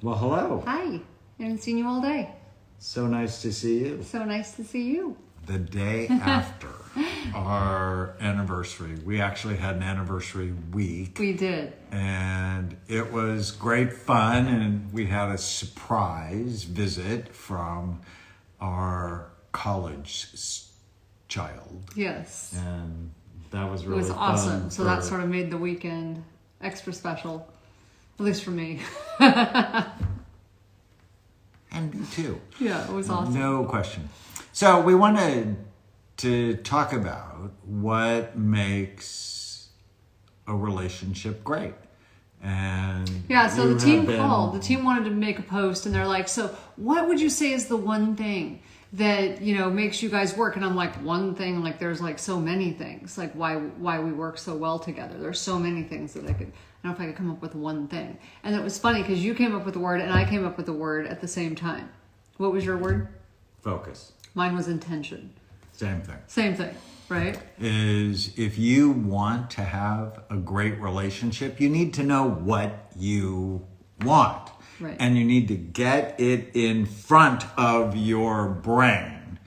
Well, hello. Hi. I haven't seen you all day. So nice to see you. So nice to see you. The day after our anniversary, we actually had an anniversary week. We did. And it was great fun, and we had a surprise visit from our college child. Yes. And that was really fun. It was awesome. So that sort of made the weekend extra special, at least for me. And me too. Yeah, it was awesome. No question. So we wanted to talk about what makes a relationship great. And yeah, so the team called. The team wanted to make a post, and they're like, so what would you say is the one thing that, makes you guys work? And I'm like, one thing, like there's like so many things, like why we work so well together. There's so many things that I don't know if I could come up with one thing. And it was funny because you came up with a word and I came up with a word at the same time. What was your word? Focus. Mine was intention. Same thing. Same thing, right? Is if you want to have a great relationship, you need to know what you want. Right. And you need to get it in front of your brain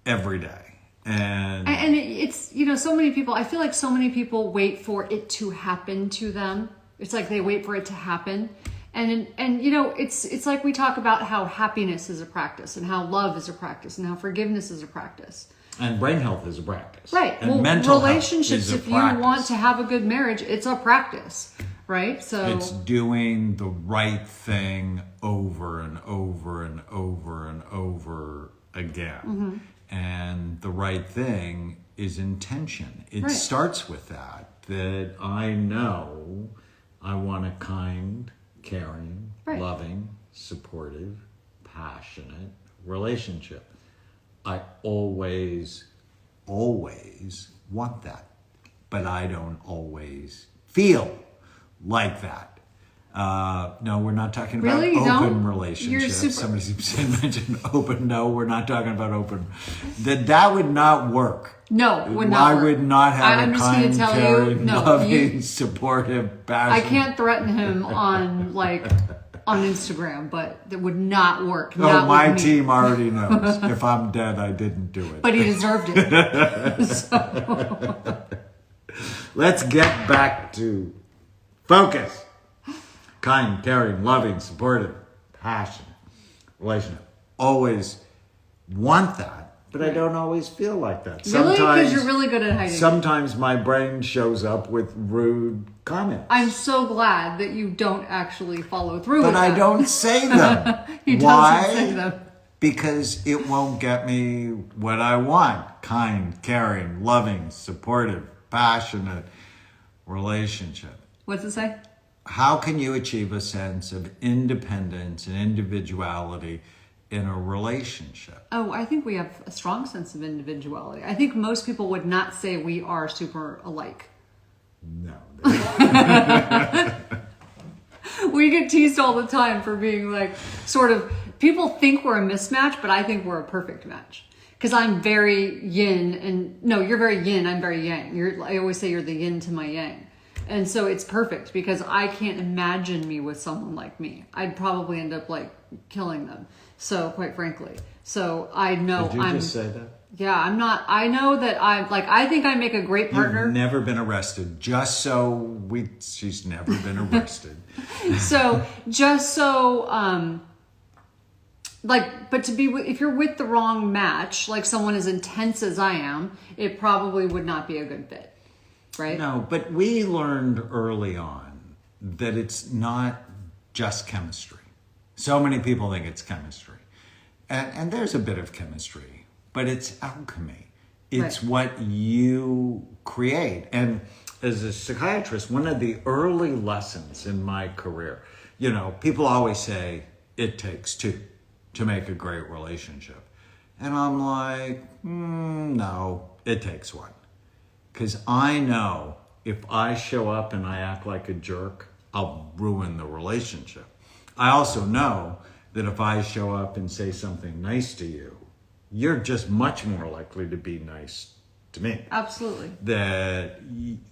every day. And it's, so many people, I feel like so many people wait for it to happen to them. It's like they wait for it to happen. And it's like we talk about how happiness is a practice and how love is a practice and how forgiveness is a practice. And brain health is a practice. Right. And mental relationships, health is a if you want to have a good marriage, it's a practice. Right? So it's doing the right thing over and over and over and over again. Mm-hmm. And the right thing is intention. It starts with that I know I want a kind, caring, loving, supportive, passionate relationship. I always want that. But I don't always feel like that. No, we're not talking about open relationships. Somebody mentioned open. No, we're not talking about open. That would not work. No, it would not work. I would not have a kind, caring, loving, supportive, passionate. I can't threaten him on Instagram, but that would not work. My team already knows. If I'm dead, I didn't do it. But he deserved it. So. Let's get back to focus. Kind, caring, loving, supportive, passionate relationship. Always want that, but I don't always feel like that. Really? Because you're really good at hiding. Sometimes my brain shows up with rude comments. I'm so glad that you don't actually follow through with that. But I don't say them. He Why? doesn't say them. Because it won't get me what I want. Kind, caring, loving, supportive, passionate relationship. What's it say? How can you achieve a sense of independence and individuality in a relationship? Oh, I think we have a strong sense of individuality. I think most people would not say we are super alike. No. We get teased all the time for being like, sort of, people think we're a mismatch, but I think we're a perfect match. Because I'm very yin and, no, you're very yin, I'm very yang. I always say you're the yin to my yang. And so it's perfect because I can't imagine me with someone like me. I'd probably end up killing them. So quite frankly. So I know Did you just say that? Yeah, I'm not. I know that I think I make a great partner. You've never been arrested. She's never been arrested. But if you're with the wrong match, like someone as intense as I am, it probably would not be a good fit. Right? No, but we learned early on that it's not just chemistry. So many people think it's chemistry. And there's a bit of chemistry, but it's alchemy. It's what you create. And as a psychiatrist, one of the early lessons in my career, people always say it takes two to make a great relationship. And I'm like, no, it takes one. Because I know if I show up and I act like a jerk, I'll ruin the relationship. I also know that if I show up and say something nice to you, you're just much more likely to be nice to me. Absolutely. That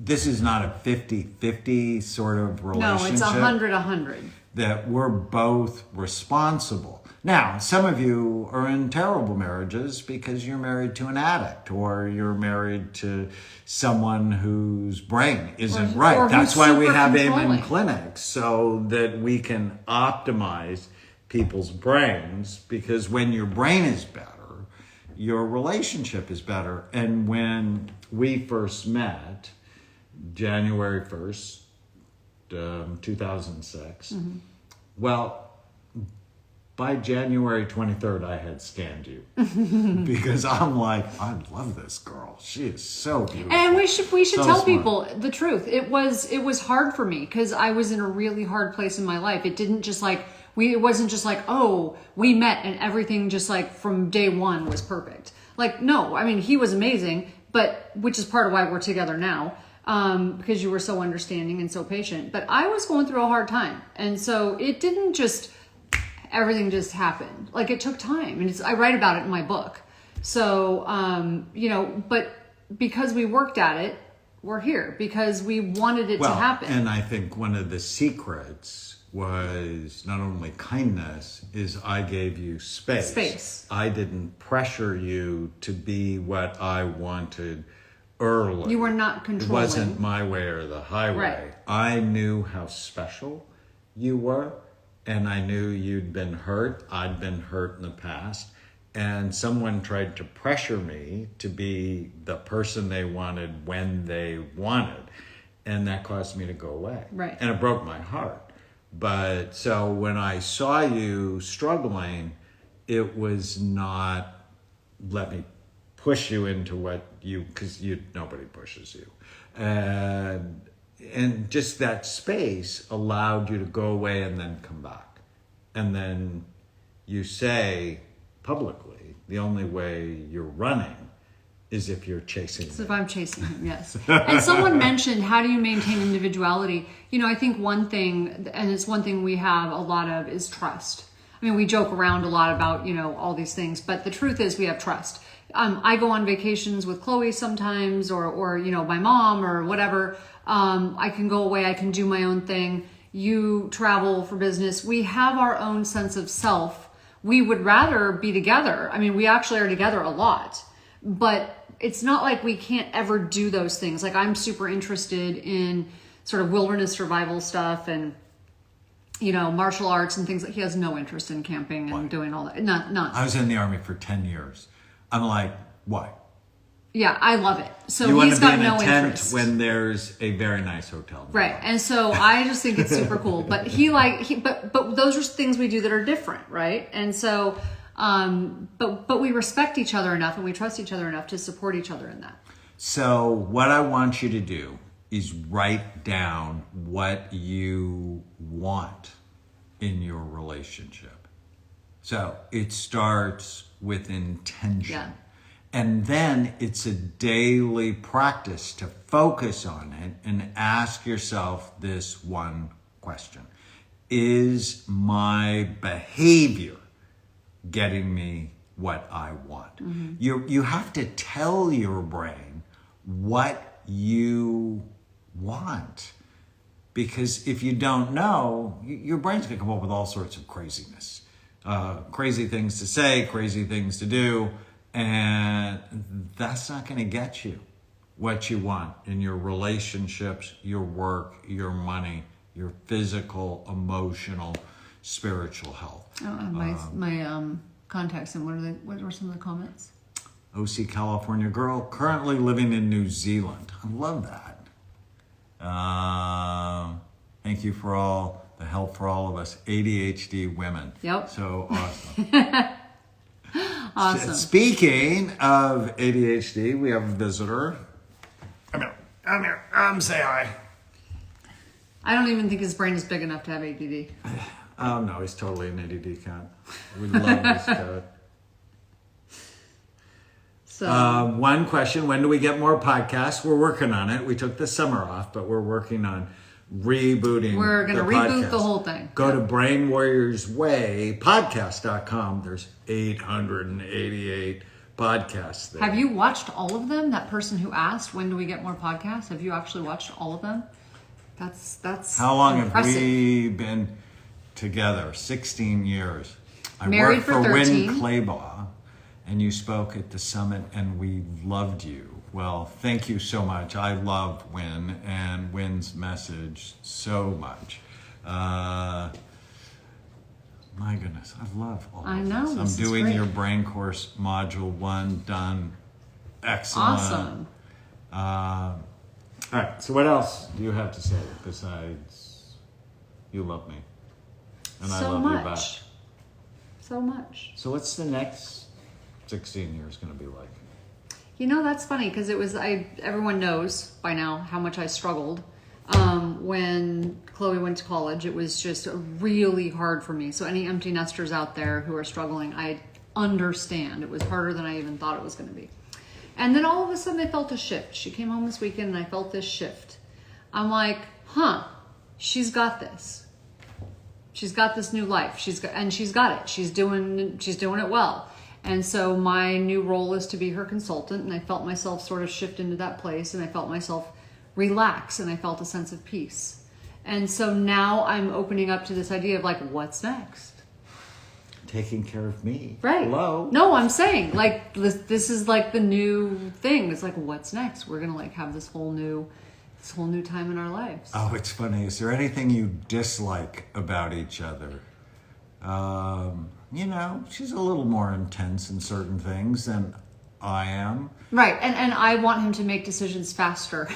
this is not a 50-50 sort of relationship. No, it's 100-100. That we're both responsible. Now, some of you are in terrible marriages because you're married to an addict, or you're married to someone whose brain isn't right. Or That's who's why we super have controlling. Amen clinics, so that we can optimize people's brains, because when your brain is better, your relationship is better. And when we first met, January 1st, 2006, well, by January 23rd, I had scanned you because I'm like, I love this girl. She is so beautiful. And we should So tell smart. people the truth. It was hard for me because I was in a really hard place in my life. It didn't just like it wasn't just like, oh, we met and everything just like from day one was perfect. Like, no, I mean, he was amazing, but which is part of why we're together now. Because you were so understanding and so patient, but I was going through a hard time. And so it didn't just, everything just happened. Like, it took time, and I write about it in my book. So, but because we worked at it, we're here because we wanted it to happen. And I think one of the secrets was not only kindness, is I gave you space. I didn't pressure you to be what I wanted early. You were not controlling. It wasn't my way or the highway. Right. I knew how special you were, and I knew you'd been hurt. I'd been hurt in the past, and someone tried to pressure me to be the person they wanted when they wanted, and that caused me to go away. Right. And it broke my heart. But so when I saw you struggling, it was not, let me push you into what because nobody pushes you. And just that space allowed you to go away and then come back. And then you say publicly, the only way you're running is if you're chasing So if I'm chasing him, yes. And someone mentioned, how do you maintain individuality? I think one thing, and it's one thing we have a lot of, is trust. I mean, we joke around a lot about, all these things, but the truth is we have trust. I go on vacations with Chloe sometimes, or my mom or whatever. I can go away. I can do my own thing. You travel for business. We have our own sense of self. We would rather be together. I mean, we actually are together a lot, but it's not like we can't ever do those things. Like, I'm super interested in sort of wilderness survival stuff and, martial arts and things. He has no interest in camping and doing all that. None. I was in the Army for 10 years. I'm like, why? Yeah, I love it. So you he's got want to be in no a tent interest. when there's a very nice hotel. Right. And so I just think it's super cool. But but those are things we do that are different, right? And so but we respect each other enough and we trust each other enough to support each other in that. So what I want you to do is write down what you want in your relationship. So it starts with intention. Yeah. And then it's a daily practice to focus on it and ask yourself this one question. Is my behavior getting me what I want? Mm-hmm. You have to tell your brain what you want. Because if you don't know, your brain's going to come up with all sorts of craziness. Crazy things to say, crazy things to do. And that's not going to get you what you want in your relationships, your work, your money, your physical, emotional, spiritual health. I don't have my contacts in. What are some of the comments? OC California girl, currently living in New Zealand. I love that. Thank you for all the help for all of us ADHD women. Yep. So awesome. Awesome. Speaking of ADHD, we have a visitor. Come here. Say hi. I don't even think his brain is big enough to have ADD. Oh, no, he's totally an ADD cat. We love this cat. So, one question, when do we get more podcasts? We're working on it. We took the summer off, but we're working on rebooting. We're going to reboot the whole thing. Go to brainwarriorswaypodcast.com. There's 888 podcasts there. Have you watched all of them? That person who asked, when do we get more podcasts? Have you actually watched all of them? That's How long impressive. have we been together? 16 years. I Married worked for for 13. Wynn Claybaugh, and you spoke at the summit, and we loved you. Well, thank you so much. I love Wynn and Wynn's message so much. My goodness, I love all I of know, this. this I'm is doing great. your brain course module 1 done. Excellent. Awesome. All right. So what else do you have to say besides you love me and I So love you back? much. So much. So what's the next 16 years going to be like? You know, that's funny because everyone knows by now how much I struggled when Chloe went to college. It was just really hard for me. So any empty nesters out there who are struggling, I understand. It was harder than I even thought it was going to be. And then all of a sudden I felt a shift. She came home this weekend and I felt this shift. I'm like, she's got this. She's got this new life. She's got it. She's doing it well. And so my new role is to be her consultant, and I felt myself sort of shift into that place, and I felt myself relax, and I felt a sense of peace. And so now I'm opening up to this idea of like, what's next? Taking care of me. Right. Hello. No, I'm saying like this is like the new thing. It's like, what's next? We're gonna like have this whole new time in our lives. Oh, it's funny. Is there anything you dislike about each other? You know, she's a little more intense in certain things than I am. Right, and I want him to make decisions faster.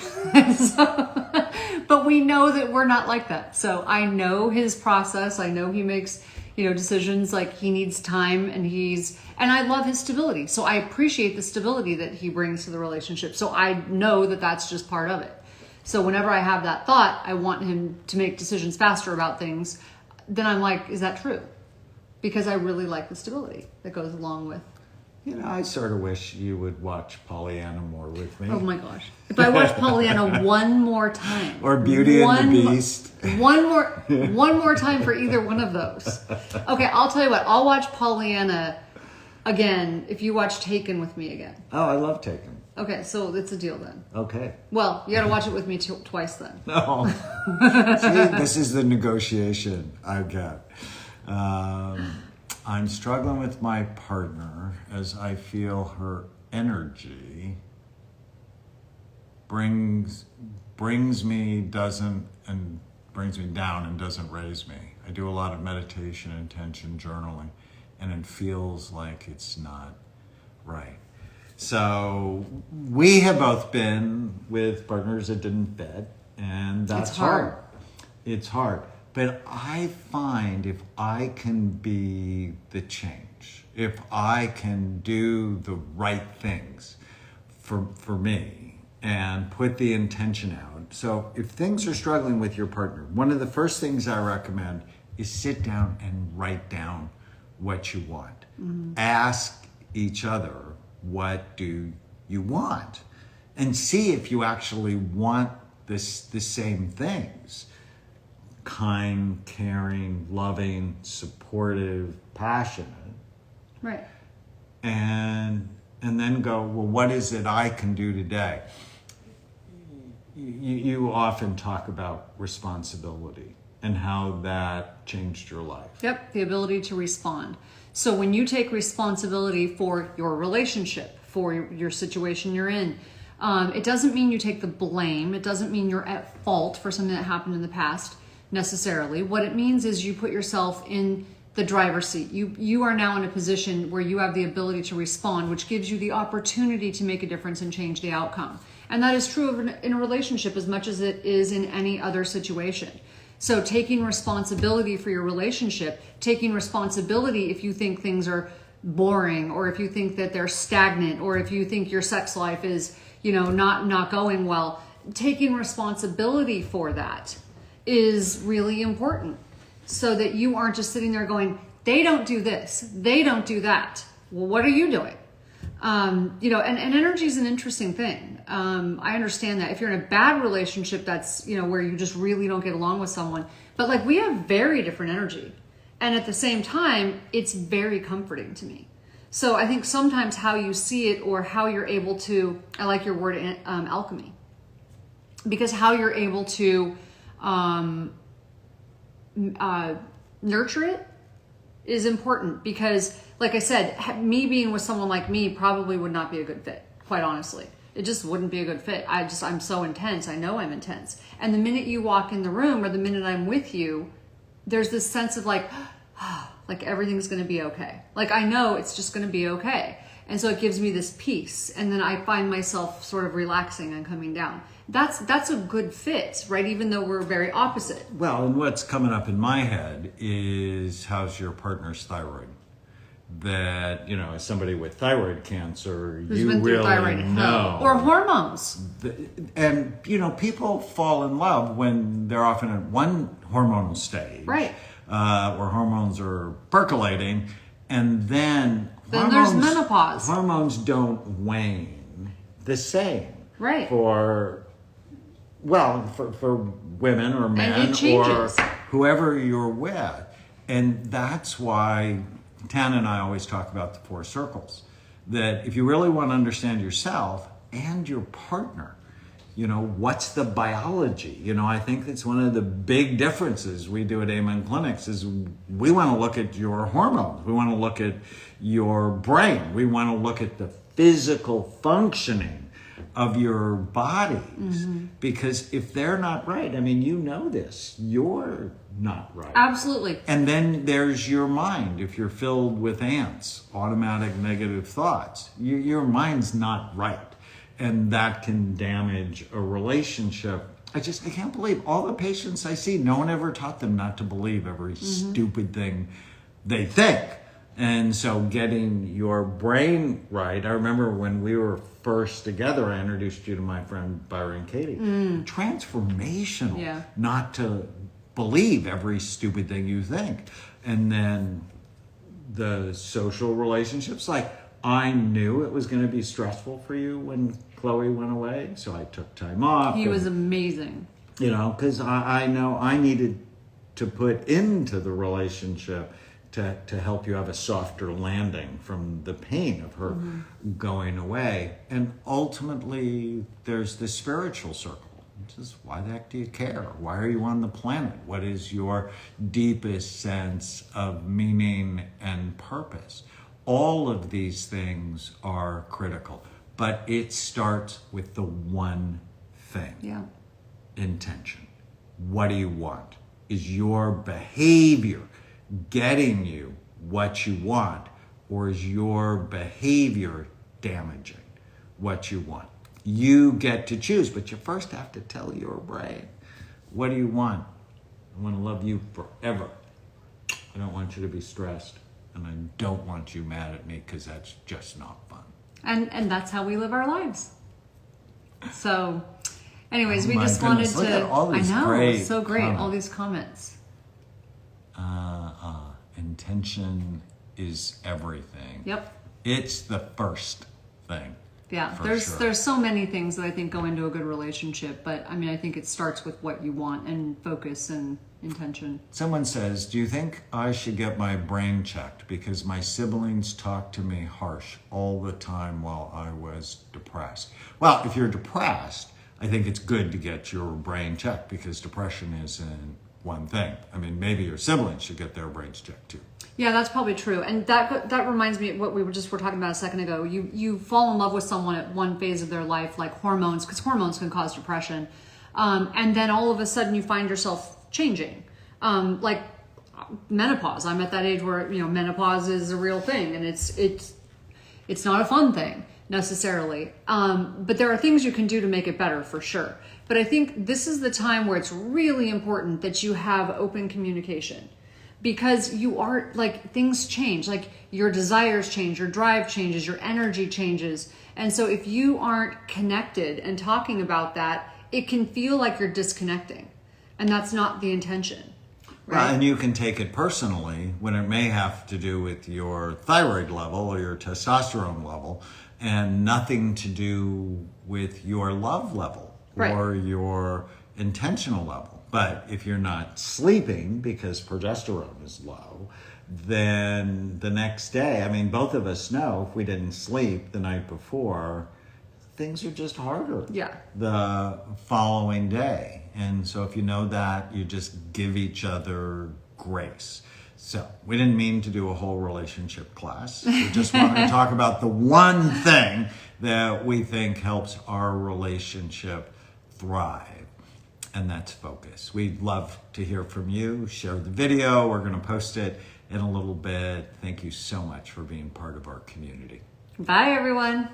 But we know that we're not like that. So I know his process. I know he makes, decisions like he needs time, and I love his stability. So I appreciate the stability that he brings to the relationship. So I know that that's just part of it. So whenever I have that thought, I want him to make decisions faster about things. Then I'm like, is that true? Because I really like the stability that goes along with. I sort of wish you would watch Pollyanna more with me. Oh my gosh. If I watch Pollyanna one more time. Or Beauty and the Beast. One more time for either one of those. Okay, I'll tell you what. I'll watch Pollyanna again if you watch Taken with me again. Oh, I love Taken. Okay, so it's a deal then. Okay. Well, you got to watch it with me twice then. No. See, this is the negotiation I've got. I'm struggling with my partner as I feel her energy brings me down and doesn't raise me. I do a lot of meditation, intention, journaling, and it feels like it's not right. So we have both been with partners that didn't fit, and that's hard. It's hard. But I find if I can be the change, if I can do the right things for me and put the intention out. So if things are struggling with your partner, one of the first things I recommend is sit down and write down what you want. Mm-hmm. Ask each other, what do you want? And see if you actually want the same things. Kind, caring, loving, supportive, passionate. Right. And then go, well, what is it I can do today? You often talk about responsibility and how that changed your life. Yep, the ability to respond. So when you take responsibility for your relationship, for your situation you're in, it doesn't mean you take the blame. It doesn't mean you're at fault for something that happened in the past necessarily. What it means is you put yourself in the driver's seat. You are now in a position where you have the ability to respond, which gives you the opportunity to make a difference and change the outcome. And that is true in a relationship as much as it is in any other situation. So taking responsibility for your relationship, taking responsibility if you think things are boring, or if you think that they're stagnant, or if you think your sex life is, not going well, taking responsibility for that is really important, so that you aren't just sitting there going, they don't do this, they don't do that. Well, what are you doing? And energy is an interesting thing. I understand that if you're in a bad relationship, that's, where you just really don't get along with someone. But like, we have very different energy. And at the same time, it's very comforting to me. So I think sometimes how you see it, or how you're able to, I like your word, alchemy, because how you're able to nurture it is important. Because like I said, me being with someone like me probably would not be a good fit, quite honestly. It just wouldn't be a good fit. I'm so intense. I know I'm intense. And the minute you walk in the room, or the minute I'm with you, there's this sense of like everything's going to be okay. Like I know it's just going to be okay. And so it gives me this peace. And then I find myself sort of relaxing and coming down. That's a good fit, right? Even though we're very opposite. Well, and what's coming up in my head is, how's your partner's thyroid? That, as somebody with thyroid cancer, Who's you been through really thyroid know. or hormones. And, people fall in love when they're often at one hormonal stage. Right. Where hormones are percolating. And then there's menopause. Hormones don't wane the same. Right. For women or men and it changes. or whoever you're with. And that's why Tan and I always talk about the 4 circles. That if you really want to understand yourself and your partner, what's the biology? I think that's one of the big differences we do at Amen Clinics is we want to look at your hormones. We want to look at your brain. We want to look at the physical functioning of your bodies. Mm-hmm. Because if they're not right, this, you're not right. Absolutely. And then there's your mind. If you're filled with ants, automatic negative thoughts, your mind's not right. And that can damage a relationship. I can't believe all the patients I see, no one ever taught them not to believe every stupid thing they think. And so getting your brain right, I remember when we were first together, I introduced you to my friend Byron Katie. Transformational, not to believe every stupid thing you think. And then the social relationships, like I knew it was going to be stressful for you when Chloe went away, so I took time off. He was amazing. Because I know I needed to put into the relationship to help you have a softer landing from the pain of her going away. And ultimately, there's this spiritual circle. Just why the heck do you care? Why are you on the planet? What is your deepest sense of meaning and purpose? All of these things are critical, but it starts with the one thing. Yeah. Intention. What do you want? Is your behavior getting you what you want, or is your behavior damaging what you want? You get to choose, but you first have to tell your brain, what do you want? I want to love you forever. I don't want you to be stressed, and I don't want you mad at me, because that's just not fun. And that's how we live our lives. So anyways, we my just goodness, wanted look to, at all these I know, great so great, comments. all these comments. Intention is everything. Yep. It's the first thing. Yeah, there's so many things that I think go into a good relationship, but I think it starts with what you want and focus and intention. Someone says, do you think I should get my brain checked because my siblings talk to me harsh all the time while I was depressed? Well, if you're depressed, I think it's good to get your brain checked, because depression isn't one thing. Maybe your siblings should get their brains checked too. Yeah, that's probably true. And that reminds me of what we were talking about a second ago. You fall in love with someone at one phase of their life, like hormones, because hormones can cause depression. And then all of a sudden you find yourself changing. Like menopause. I'm at that age where, menopause is a real thing, and it's not a fun thing necessarily. But there are things you can do to make it better, for sure. But I think this is the time where it's really important that you have open communication, because you are, like, things change, like your desires change, your drive changes, your energy changes. And so if you aren't connected and talking about that, it can feel like you're disconnecting, and that's not the intention. Right? Well, and you can take it personally when it may have to do with your thyroid level or your testosterone level, and nothing to do with your love level. Right. Or your intentional level. But if you're not sleeping because progesterone is low, then the next day, I mean, both of us know if we didn't sleep the night before, things are just harder the following day. And so if you know that, you just give each other grace. So we didn't mean to do a whole relationship class. We just wanted to talk about the one thing that we think helps our relationship thrive, and that's focus. We'd love to hear from you. Share the video. We're going to post it in a little bit. Thank you so much for being part of our community. Bye, everyone.